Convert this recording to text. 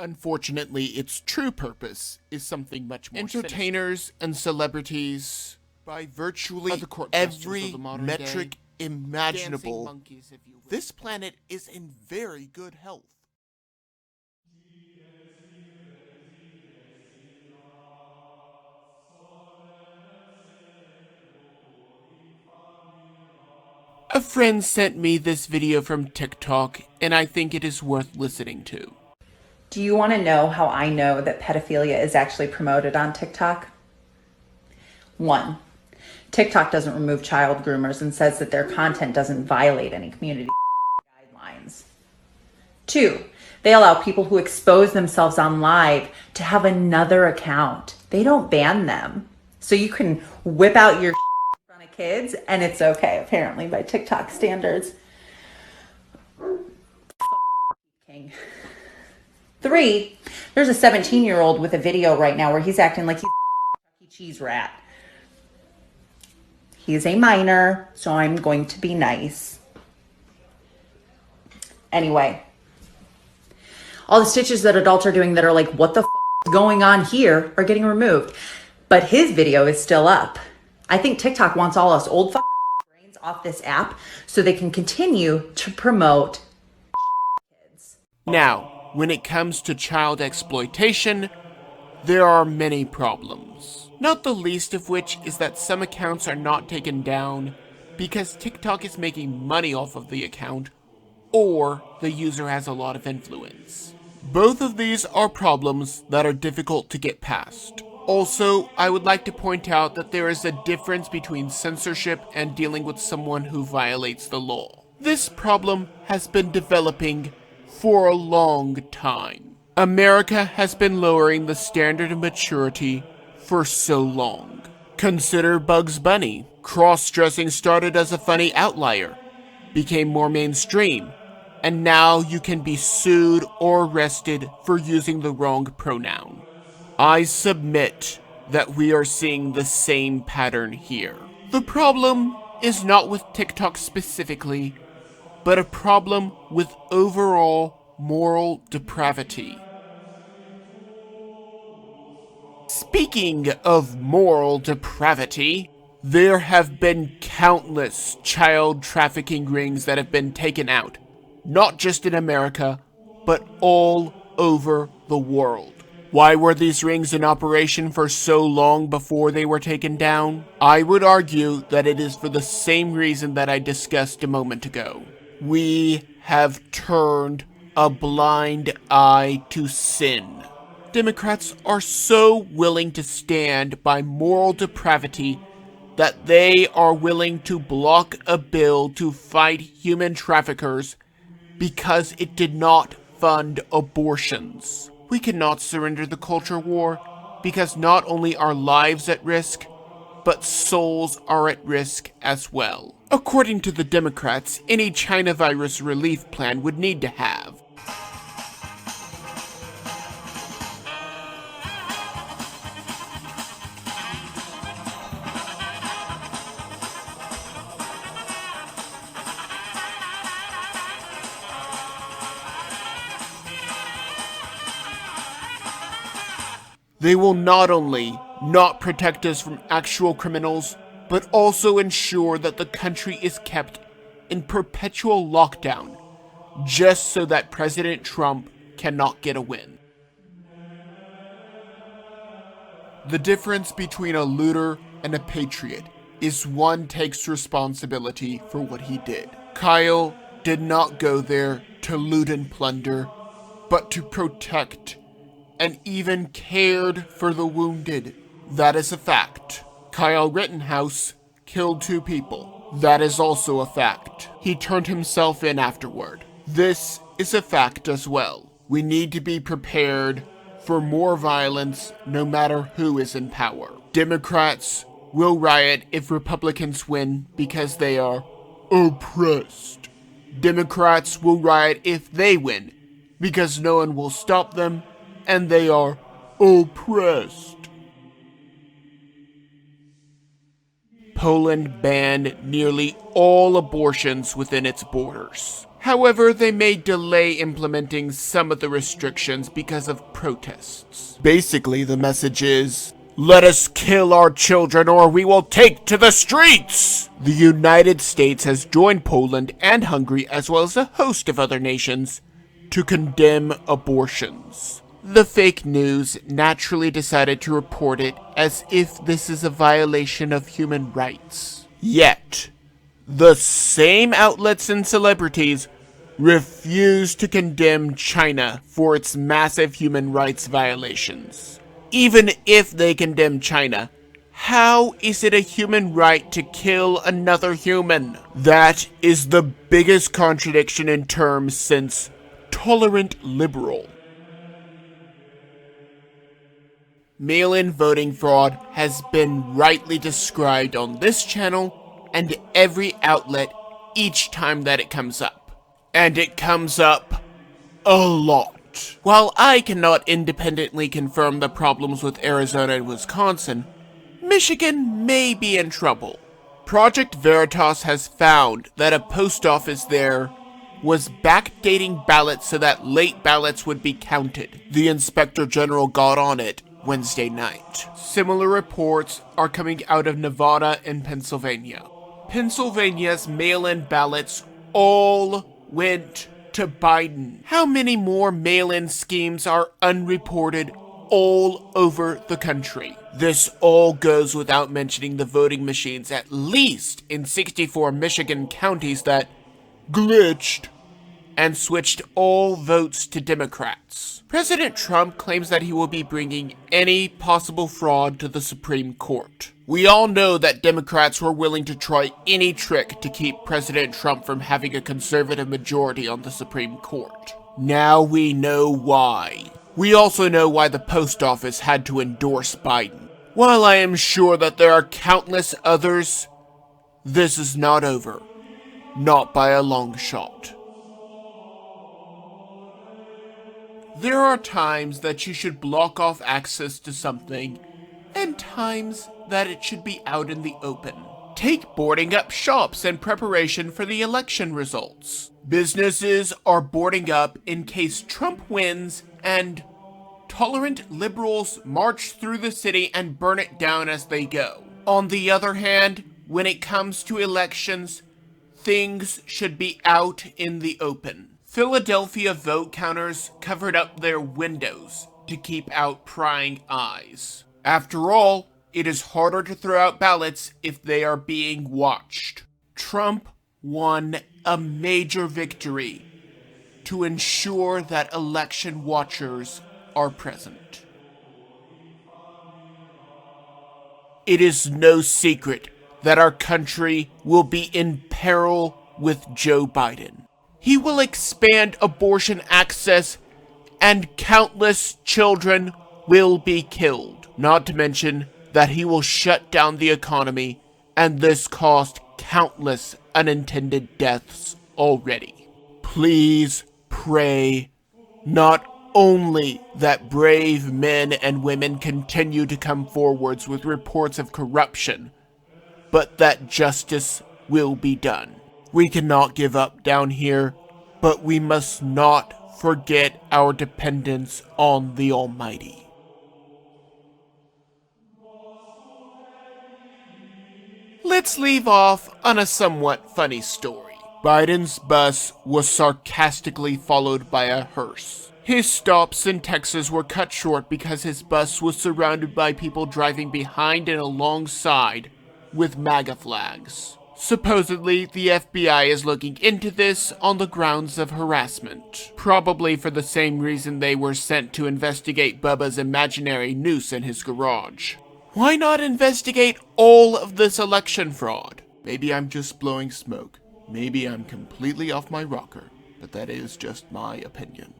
Unfortunately, its true purpose is something much more entertainers and celebrities, by virtually every metric imaginable, this planet is in very good health. A friend sent me this video from TikTok, and I think it is worth listening to. Do you want to know how I know that pedophilia is actually promoted on TikTok? 1. TikTok doesn't remove child groomers and says that their content doesn't violate any community guidelines. 2. They allow people who expose themselves on live to have another account. They don't ban them. So you can whip out your in front of kids and it's okay, apparently, by TikTok standards. King. 3, there's a 17-year-old with a video right now where he's acting like he's a Chuck E. Cheese rat. He's a minor, so I'm going to be nice. Anyway, all the stitches that adults are doing that are like, what the is going on here, are getting removed. But his video is still up. I think TikTok wants all us old brains off this app so they can continue to promote kids. Now, when it comes to child exploitation, there are many problems. Not the least of which is that some accounts are not taken down because TikTok is making money off of the account, or the user has a lot of influence. Both of these are problems that are difficult to get past. Also, I would like to point out that there is a difference between censorship and dealing with someone who violates the law. This problem has been developing for a long time. America has been lowering the standard of maturity for so long. Consider Bugs Bunny. Cross-dressing started as a funny outlier, became more mainstream, and now you can be sued or arrested for using the wrong pronoun. I submit that we are seeing the same pattern here. The problem is not with TikTok specifically, but a problem with overall moral depravity. Speaking of moral depravity, there have been countless child trafficking rings that have been taken out, not just in America, but all over the world. Why were these rings in operation for so long before they were taken down? I would argue that it is for the same reason that I discussed a moment ago. We have turned a blind eye to sin. Democrats are so willing to stand by moral depravity that they are willing to block a bill to fight human traffickers because it did not fund abortions. We cannot surrender the culture war because not only are lives at risk, but souls are at risk as well. According to the Democrats, any China virus relief plan would need to have They will not only not protect us from actual criminals, but also ensure that the country is kept in perpetual lockdown, just so that President Trump cannot get a win. The difference between a looter and a patriot is one takes responsibility for what he did. Kyle did not go there to loot and plunder, but to protect and even cared for the wounded. That is a fact. Kyle Rittenhouse killed 2 people. That is also a fact. He turned himself in afterward. This is a fact as well. We need to be prepared for more violence no matter who is in power. Democrats will riot if Republicans win because they are oppressed. Democrats will riot if they win because no one will stop them and they are oppressed. Poland banned nearly all abortions within its borders. However, they may delay implementing some of the restrictions because of protests. Basically, the message is, let us kill our children or we will take to the streets! The United States has joined Poland and Hungary, as well as a host of other nations, to condemn abortions. The fake news naturally decided to report it as if this is a violation of human rights. Yet, the same outlets and celebrities refuse to condemn China for its massive human rights violations. Even if they condemn China, how is it a human right to kill another human? That is the biggest contradiction in terms since tolerant liberal. Mail-in voting fraud has been rightly described on this channel and every outlet each time that it comes up. And it comes up a lot. While I cannot independently confirm the problems with Arizona and Wisconsin, Michigan may be in trouble. Project Veritas has found that a post office there was backdating ballots so that late ballots would be counted. The Inspector General got on it Wednesday night. Similar reports are coming out of Nevada and Pennsylvania. Pennsylvania's mail-in ballots all went to Biden. How many more mail-in schemes are unreported all over the country? This all goes without mentioning the voting machines, at least in 64 Michigan counties, that glitched and switched all votes to Democrats. President Trump claims that he will be bringing any possible fraud to the Supreme Court. We all know that Democrats were willing to try any trick to keep President Trump from having a conservative majority on the Supreme Court. Now we know why. We also know why the post office had to endorse Biden. While I am sure that there are countless others, this is not over. Not by a long shot. There are times that you should block off access to something, and times that it should be out in the open. Take boarding up shops in preparation for the election results. Businesses are boarding up in case Trump wins and tolerant liberals march through the city and burn it down as they go. On the other hand, when it comes to elections, things should be out in the open. Philadelphia vote counters covered up their windows to keep out prying eyes. After all, it is harder to throw out ballots if they are being watched. Trump won a major victory to ensure that election watchers are present. It is no secret that our country will be in peril with Joe Biden. He will expand abortion access and countless children will be killed. Not to mention that he will shut down the economy, and this caused countless unintended deaths already. Please pray not only that brave men and women continue to come forwards with reports of corruption, but that justice will be done. We cannot give up down here, but we must not forget our dependence on the Almighty. Let's leave off on a somewhat funny story. Biden's bus was sarcastically followed by a hearse. His stops in Texas were cut short because his bus was surrounded by people driving behind and alongside with MAGA flags. Supposedly, the FBI is looking into this on the grounds of harassment. Probably for the same reason they were sent to investigate Bubba's imaginary noose in his garage. Why not investigate all of this election fraud? Maybe I'm just blowing smoke. Maybe I'm completely off my rocker. But that is just my opinion.